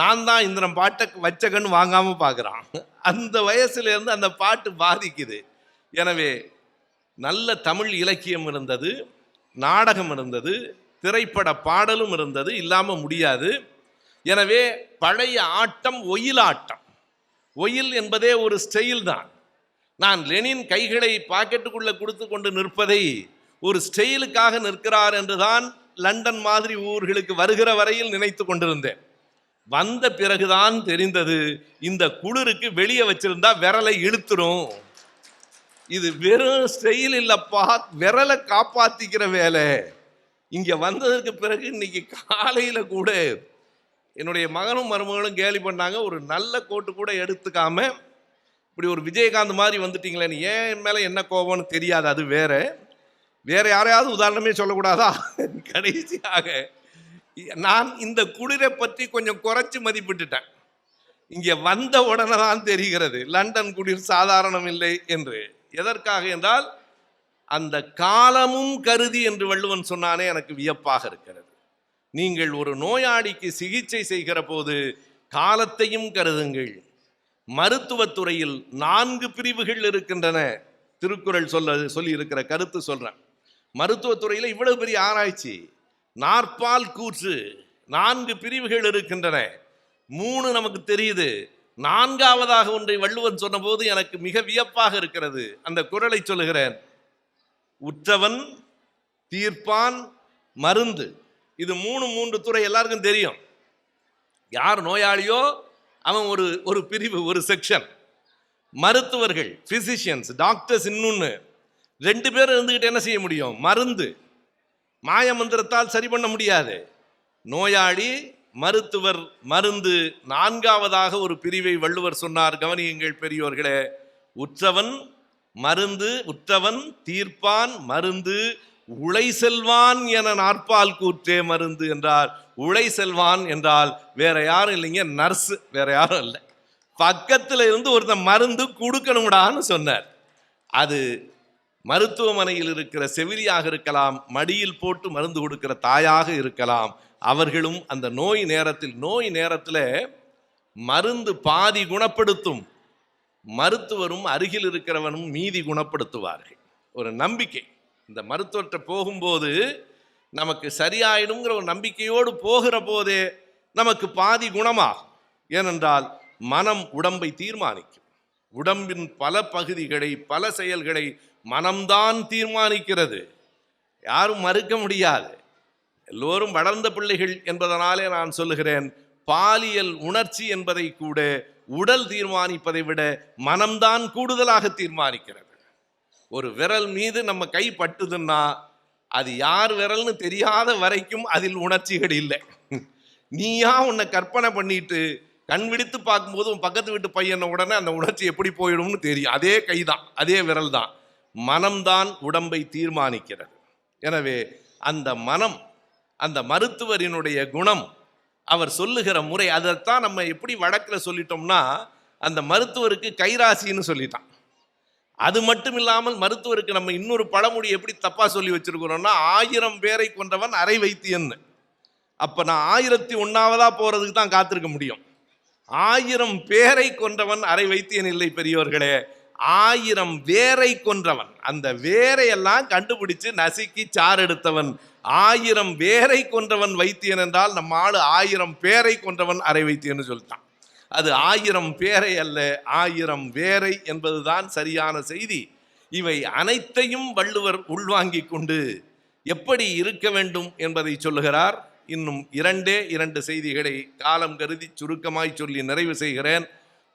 நான் தான் இந்த பாட்டை வச்ச கண்ணு வாங்காம பார்க்குறான். அந்த வயசுல இருந்து அந்த பாட்டு பாதிக்குது. எனவே நல்ல தமிழ் இலக்கியம் இருந்தது, நாடகம் இருந்தது, திரைப்பட பாடலும் இருந்தது, இல்லாம முடியாது. எனவே பழைய ஆட்டம் ஒயிலாட்டம். ஒயில் என்பதே ஒரு ஸ்டைல் தான். நான் லெனின் கைகளை பாக்கெட்டுக்குள்ள கொடுத்து கொண்டு நிற்பதை ஒரு ஸ்டைலுக்காக நிற்கிறார் என்றுதான் லண்டன் மாதிரி ஊர்களுக்கு வருகிற வரையில் நினைத்து கொண்டிருந்தேன். வந்த பிறகுதான் தெரிந்தது, இந்த குளிருக்கு வெளியே வச்சிருந்தா விரலை இழுத்துரும். இது வெறும் ஸ்டைல் இல்லப்பா, விரலை காப்பாத்திக்கிற வேலை. இங்க வந்ததற்கு பிறகு இன்னைக்கு காலையில கூட என்னுடைய மகனும் மருமகளும் கேலி பண்ணாங்க, ஒரு நல்ல கோட்டு கூட எடுத்துக்காம இப்படி ஒரு விஜயகாந்த் மாதிரி வந்துட்டீங்களேன்னு. ஏன் என் மேலே என்ன கோபம்னு தெரியாது, அது வேற. வேற யாரையாவது உதாரணமே சொல்லக்கூடாதா? கடைசியாக நான் இந்த குளிரை பற்றி கொஞ்சம் குறைச்சி மதிப்பிட்டுட்டேன். இங்கே வந்த உடனே தான் தெரிகிறது லண்டன் குளிர் சாதாரணம் இல்லை என்று. எதற்காக என்றால் அந்த காலமும் கருதி என்று வள்ளுவன் சொன்னானே, எனக்கு வியப்பாக இருக்கிறது. நீங்கள் ஒரு நோயாளிக்கு சிகிச்சை செய்கிற போது காலத்தையும் கருதுங்கள். மருத்துவத்துறையில் 4 பிரிவுகள் இருக்கின்றன. திருக்குறள் சொல்லி இருக்கிற கருத்து சொல்றேன். மருத்துவத்துறையில் இவ்வளவு பெரிய ஆராய்ச்சி, நாற்பால் கூற்று, 4 பிரிவுகள் இருக்கின்றன. 3 நமக்கு தெரியுது, 4ஆவதாக ஒன்றை வள்ளுவன் சொன்ன போது எனக்கு மிக வியப்பாக இருக்கிறது. அந்த குறளை சொல்லுகிறேன். உற்றவன், தீர்ப்பான், மருந்து. இது 3 துறை எல்லாருக்கும் தெரியும். யார் நோயாளியோ அவன் ஒரு பிரிவு, ஒரு செக்ஷன். மருத்துவர்கள், பிசிஷியன்ஸ், டாக்டர்ஸ் இன்னொன்னு. 2 பேர் இருந்துகிட்டு என்ன செய்ய முடியும்? மருந்து. மாய மந்திரத்தால் சரி பண்ண முடியாது. நோயாளி, மருத்துவர், மருந்து. 4ஆவதாக ஒரு பிரிவை வள்ளுவர் சொன்னார். கவனியுங்கள் பெரியோர்களே. உற்றவன் மருந்து, உற்றவன் தீர்ப்பான் மருந்து, உழை செல்வான் என நாற்பால் கூற்றே மருந்து என்றார். உழை செல்வான் என்றால் வேற யாரும் இல்லைங்க, நர்ஸ், வேற யாரும் இல்லை. பக்கத்துல இருந்து ஒருத்தன் மருந்து கொடுக்கணும்டான்னு சொன்னார். அது மருத்துவமனையில் இருக்கிற செவிலியாக இருக்கலாம், மடியில் போட்டு மருந்து கொடுக்கிற தாயாக இருக்கலாம். அவர்களும் அந்த நோய் நேரத்தில் மருந்து பாதி குணப்படுத்தும், மருத்துவரும் அருகில் இருக்கிறவனும் மீதி குணப்படுத்துவார்கள். ஒரு நம்பிக்கை. இந்த மருத்துவர்கிட்ட போகும்போது நமக்கு சரியாயிடுங்கிற ஒரு நம்பிக்கையோடு போகிற போதே நமக்கு பாதி குணமாகும். ஏனென்றால் மனம் உடம்பை தீர்மானிக்கும். உடம்பின் பல பகுதிகளை, பல செயல்களை மனம்தான் தீர்மானிக்கிறது. யாரும் மறுக்க முடியாது. எல்லோரும் வளர்ந்த பிள்ளைகள் என்பதனாலே நான் சொல்லுகிறேன், பாலியல் உணர்ச்சி என்பதை கூட உடல் தீர்மானிப்பதை விட மனம்தான் கூடுதலாக தீர்மானிக்கிறது. ஒரு விரல் மீது நம்ம கை பட்டுதுன்னா அது யார் விரல்னு தெரியாத வரைக்கும் அதில் உணர்ச்சிகள் இல்லை. நீயா உன்னை கற்பனை பண்ணிட்டு கண் விடுத்து பார்க்கும்போது உன் பக்கத்து வீட்டு பையனை உடனே அந்த உணர்ச்சி எப்படி போயிடும்னு தெரியும். அதே கைதான், அதே விரல் தான். மனம்தான் உடம்பை தீர்மானிக்கிறது. எனவே அந்த மனம், அந்த மருத்துவரினுடைய குணம், அவர் சொல்லுகிற முறை, அதைத்தான் நம்ம எப்படி வழக்கில் சொல்லிட்டோம்னா, அந்த மருத்துவருக்கு கைராசின்னு சொல்லிட்டான். அது மட்டும் இல்லாமல் மருத்துவருக்கு நம்ம இன்னொரு பழமொழி எப்படி தப்பா சொல்லி வச்சிருக்கிறோம்னா, 1000 பேரை கொன்றவன் அரை வைத்தியன்னு. அப்ப நான் 1001ஆவதா போறதுக்கு தான் காத்திருக்க முடியும். 1000 பேரை கொன்றவன் அரை வைத்தியன் இல்லை பெரியவர்களே, 1000 வேரை கொன்றவன், அந்த வேரையெல்லாம் கண்டுபிடிச்சு நசுக்கி சாறு எடுத்தவன். 1000 வேரை கொன்றவன் வைத்தியன் என்றால் நம்ம ஆளு 1000 பேரை கொன்றவன் அரை வைத்தியன்னு சொல்லிட்டான். அது 1000 பேரை அல்ல, 1000 வேரை என்பதுதான் சரியான செய்தி. இவை அனைத்தையும் வள்ளுவர் உள்வாங்கிக் கொண்டு எப்படி இருக்க வேண்டும் என்பதை சொல்லுகிறார். இன்னும் 2 செய்திகளை காலம் கருதி சுருக்கமாய் சொல்லி நிறைவு செய்கிறேன்.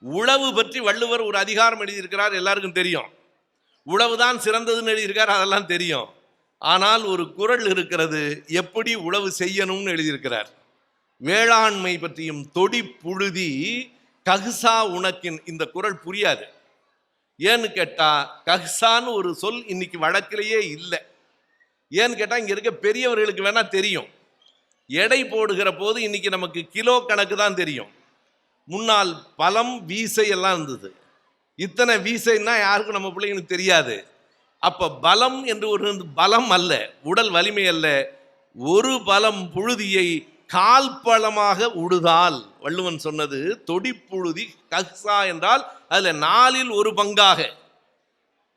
உழவு பற்றி வள்ளுவர் ஒரு அதிகாரம் எழுதியிருக்கிறார், எல்லாருக்கும் தெரியும். உழவுதான் சிறந்ததுன்னு எழுதியிருக்கார், அதெல்லாம் தெரியும். ஆனால் ஒரு குறள் இருக்கிறது, எப்படி உழவு செய்யணும்னு எழுதியிருக்கிறார். வேளாண்மை பற்றியும் தொடி புழுதி கஹ்சா உனக்கின், இந்த குறள் புரியாது. ஏன்னு கேட்டா, கஹ்சான்னு ஒரு சொல் இன்னைக்கு வழக்கிலேயே இல்லை. ஏன்னு கேட்டா, இங்க இருக்க பெரியவர்களுக்கு வேணா தெரியும். எடை போடுகிற போது இன்னைக்கு நமக்கு கிலோ கணக்கு தான் தெரியும். முன்னால் பலம் வீசை எல்லாம் இருந்தது. இத்தனை வீசைன்னா யாருக்கும் நம்ம பிள்ளைங்களுக்கு தெரியாது. அப்ப பலம் என்று ஒரு பலம் அல்ல, உடல் வலிமை அல்ல, ஒரு பலம் புழுதியை கால் பழமாக உடுதால். வள்ளுவன் சொன்னது தொடிப்புழுதி கஹ்சா என்றால் அதுல 4ல் 1 பங்காக,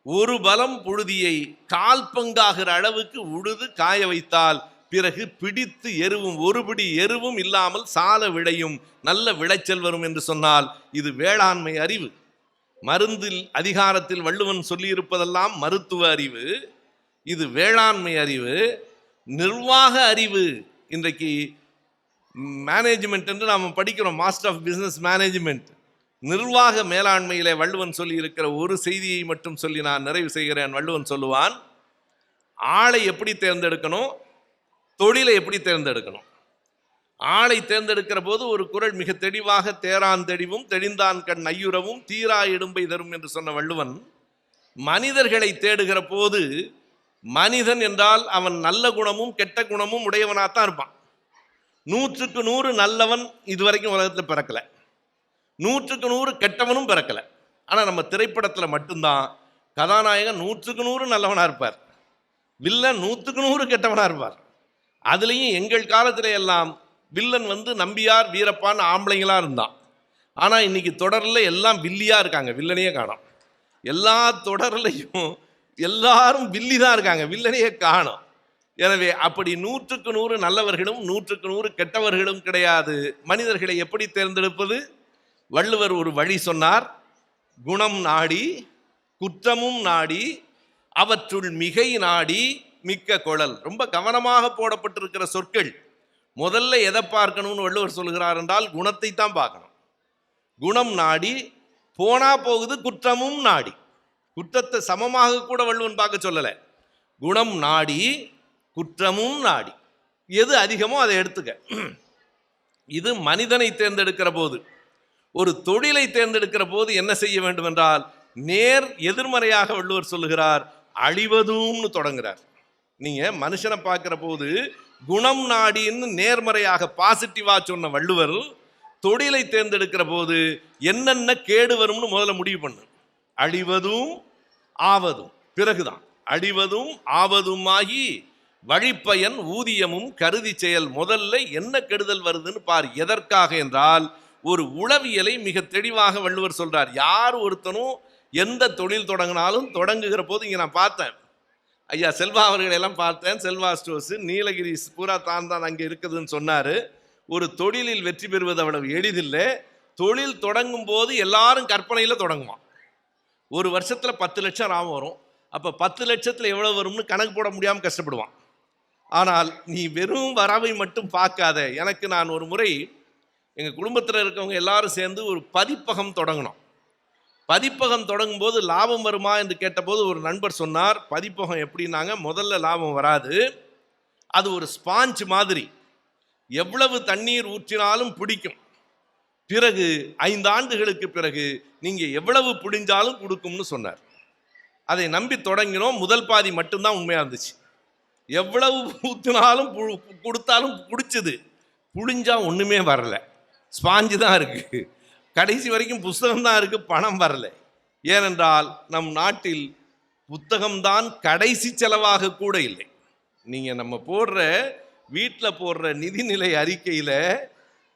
ஒரு பலம் புழுதியை கால் பங்காகிற அளவுக்கு உழுது காய வைத்தால் பிறகு பிடித்து எருவும், ஒரு பிடி எருவும் இல்லாமல் சால விளையும், நல்ல விளைச்சல் வரும் என்று சொன்னால் இது வேளாண்மை அறிவு. மருந்தில் அதிகாரத்தில் வள்ளுவன் சொல்லியிருப்பதெல்லாம் மருத்துவ அறிவு, இது வேளாண்மை அறிவு, நிர்வாக அறிவு. இன்றைக்கு மேனேஜ்மெண்ட் என்று நாம் படிக்கிறோம், மாஸ்டர் ஆஃப் பிசினஸ் மேனேஜ்மெண்ட். நிர்வாக மேலாண்மையிலே வள்ளுவன் சொல்லி இருக்கிற ஒரு செய்தியை மட்டும் சொல்லி நான் நிறைவு செய்கிறேன். வள்ளுவன் சொல்லுவான், ஆளை எப்படி தேர்ந்தெடுக்கணும், தொழிலை எப்படி தேர்ந்தெடுக்கணும். ஆளை தேர்ந்தெடுக்கிற போது ஒரு குறள் மிக தெளிவாக, தேரான் தெளிவும் தெளிந்தான் கண் ஐயுறவும் தீரா இடும்பை தரும் என்று சொன்ன வள்ளுவன், மனிதர்களை தேடுகிற போது மனிதன் என்றால் அவன் நல்ல குணமும் கெட்ட குணமும் உடையவனாகத்தான் இருப்பான். 100க்கு 100 நல்லவன் இதுவரைக்கும் உலகத்தில் பிறக்கல, 100க்கு 100 கெட்டவனும் பிறக்கல. ஆனால் நம்ம திரைப்படத்தில் மட்டும்தான் கதாநாயகன் 100க்கு 100 நல்லவனா இருப்பார், வில்லன் 100க்கு 100 கெட்டவனா இருப்பார். அதுலேயும் எங்கள் காலத்திலே எல்லாம் வில்லன் நம்பியார் வீரப்பான் ஆம்பளைங்களா இருந்தான். ஆனால் இன்னைக்கு தொடரில் எல்லாம் வில்லியா இருக்காங்க, வில்லனையே காணோம். எல்லா தொடர்லையும் எல்லாரும் வில்லி தான் இருக்காங்க, வில்லனையே காணோம். எனவே அப்படி 100க்கு 100 நல்லவர்களும் 100க்கு 100 கெட்டவர்களும் கிடையாது. மனிதர்களை எப்படி தேர்ந்தெடுப்பது? வள்ளுவர் ஒரு வழி சொன்னார். குணம் நாடி குற்றமும் நாடி அவற்றுள் மிகை நாடி மிக்க குழல். ரொம்ப கவனமாக போடப்பட்டிருக்கிற சொற்கள். முதல்ல எதை பார்க்கணும்னு வள்ளுவர் சொல்கிறார் என்றால் குணத்தை தான் பார்க்கணும். குணம் நாடி போனா போகுது, குற்றமும் நாடி. குற்றத்தை சமமாக கூட வள்ளுவன் பார்க்க சொல்லலை. குணம் நாடி குற்றமும் நாடி, எது அதிகமோ அதை எடுத்துக்க. இது மனிதனை தேர்ந்தெடுக்கிற போது. ஒரு தொழிலை தேர்ந்தெடுக்கிற போது என்ன செய்ய வேண்டும் என்றால் நேர் எதிர்மறையாக வள்ளுவர் சொல்லுகிறார், அழிவதும்னு தொடங்குறார். நீங்க மனுஷனை பார்க்கிற போது குணம் நாடின்னு நேர்மறையாக பாசிட்டிவா சொன்ன வள்ளுவர், தொழிலை தேர்ந்தெடுக்கிற போது என்னென்ன கேடு வரும்னு முதல்ல முடிவு பண்ணு. அழிவதும் ஆவதும், பிறகுதான் அழிவதும் ஆவதுமாகி வழிப்பயன் ஊதியமும் கருதி செயல். முதல்ல என்ன கெடுதல் வருதுன்னு பார். எதற்காக என்றால் ஒரு உளவியலை மிக தெளிவாக வள்ளுவர் சொல்றார். யார் ஒருத்தனும் எந்த தொழில் தொடங்கினாலும் தொடங்குகிற போது இங்கே நான் பார்த்தேன், ஐயா செல்வா அவர்களை எல்லாம் பார்த்தேன். செல்வா ஸ்டோர்ஸ் நீலகிரி பூரா தான் அங்கே இருக்குதுன்னு சொன்னார். ஒரு தொழிலில் வெற்றி பெறுவது அவ்வளவு எளிதில்லை. தொழில் தொடங்கும் போது எல்லாரும் கற்பனையில் தொடங்குவான். ஒரு வருஷத்தில் 10 லட்சம் லாபம் வரும். அப்போ 10 லட்சத்தில் எவ்வளோ வரும்னு கணக்கு போட முடியாமல் கஷ்டப்படுவான். ஆனால் நீ வெறும் வரவை மட்டும் பார்க்காத. எனக்கு நான் ஒரு முறை எங்கள் குடும்பத்தில் இருக்கவங்க எல்லாரும் சேர்ந்து ஒரு பதிப்பகம் தொடங்கினோம். பதிப்பகம் தொடங்கும் போது லாபம் வருமா என்று கேட்டபோது ஒரு நண்பர் சொன்னார், பதிப்பகம் எப்படின்னாங்க, முதல்ல லாபம் வராது, அது ஒரு ஸ்பாஞ்ச் மாதிரி, எவ்வளவு தண்ணீர் ஊற்றினாலும் பிடிக்கும். பிறகு 5 ஆண்டுகளுக்கு பிறகு நீங்கள் எவ்வளவு பிடிஞ்சாலும் கொடுக்கும்னு சொன்னார். அதை நம்பி தொடங்கினோம். முதல் பாதி மட்டும்தான் உண்மையாக இருந்துச்சு. எவ்வளவு ஊற்றினாலும் கொடுத்தாலும் பிடிச்சது, புழிஞ்சா ஒன்றுமே வரல, ஸ்பாஞ்சு தான் இருக்குது. கடைசி வரைக்கும் புஸ்தகம் தான் இருக்குது, பணம் வரல. ஏனென்றால் நம் நாட்டில் புத்தகம்தான் கடைசி செலவாக கூட இல்லை. நீங்கள் நம்ம போடுற வீட்டில் போடுற நிதிநிலை அறிக்கையில்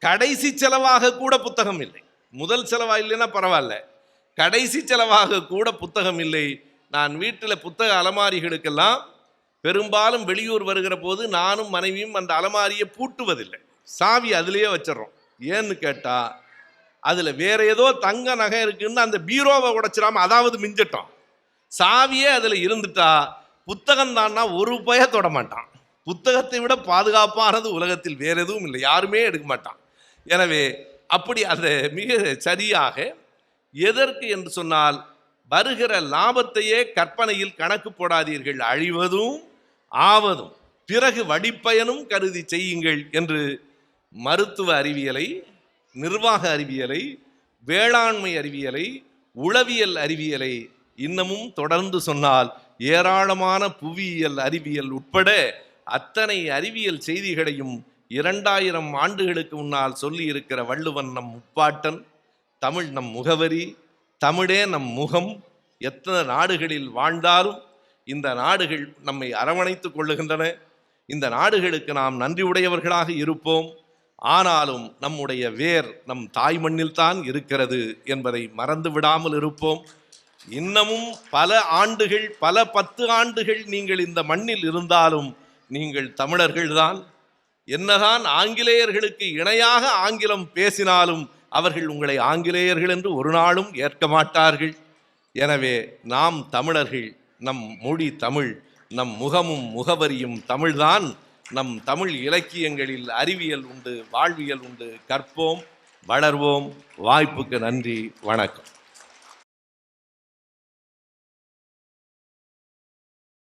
கடைசி செலவாக கூட புத்தகம் இல்லை. முதல் செலவாக இல்லைன்னா பரவாயில்ல, கடைசி செலவாக கூட புத்தகம் இல்லை. நான் வீட்டில் புத்தக அலமாரிகளுக்கெல்லாம் பெரும்பாலும் வெளியூர் வருகிற போது நானும் மனைவியும் அந்த அலமாரியை பூட்டுவதில்லை, சாவி அதிலேயே வச்சிடறோம். ஏன்னு கேட்டால் அதில் வேற ஏதோ தங்க நகை இருக்குன்னு அந்த பீரோவை உடைச்சிடாம அதாவது மிஞ்சட்டோம். சாவியே அதில் இருந்துட்டா புத்தகம் தான்னா ஒரு பய தொட மாட்டான். புத்தகத்தை விட பாதுகாப்பானது உலகத்தில் வேற எதுவும் இல்லை, யாருமே எடுக்க மாட்டான். எனவே அப்படி அதை மிக சரியாக, எதற்கு என்று சொன்னால் வருகிற லாபத்தையே கற்பனையில் கணக்கு போடாதீர்கள், அழிவதும் ஆவதும் பிறகு வடிப்பயனும் கருதி செய்யுங்கள் என்று மருத்துவ அறிவியலை, நிர்வாக அறிவியலை, வேளாண்மை அறிவியலை, உளவியல் அறிவியலை இன்னமும் தொடர்ந்து சொன்னால் ஏராளமான புவியியல் அறிவியல் உட்பட அத்தனை அறிவியல் செய்திகளையும் 2000 ஆண்டுகளுக்கு முன்னால் சொல்லி இருக்கிற வள்ளுவன் நம் முப்பாட்டன், தமிழ் நம் முகவரி, தமிழே நம் முகம். எத்தனை நாடுகளில் வாழ்ந்தாலும் இந்த நாடுகள் நம்மை அரவணைத்துக் கொள்ளுகின்றன. இந்த நாடுகளுக்கு நாம் நன்றி உடையவர்களாக இருப்போம். ஆனாலும் நம்முடைய வேர் நம் தாய் மண்ணில் தான் இருக்கிறது என்பதை மறந்து விடாமல் இருப்போம். இன்னமும் பல ஆண்டுகள், பல 10 ஆண்டுகள் நீங்கள் இந்த மண்ணில் இருந்தாலும் நீங்கள் தமிழர்கள்தான். என்னதான் ஆங்கிலேயர்களுக்கு இணையாக ஆங்கிலம் பேசினாலும் அவர்கள் உங்களை ஆங்கிலேயர்கள் என்று ஒரு நாளும் ஏற்க மாட்டார்கள். எனவே நாம் தமிழர்கள், நம் மொழி தமிழ், நம் முகமும் முகவரியும் தமிழ்தான். நம் தமிழ் இலக்கியங்களில் அறிவியல் உண்டு, வாழ்வியல் உண்டு. கற்போம், வளர்வோம். வாய்ப்புக்கு நன்றி, வணக்கம்.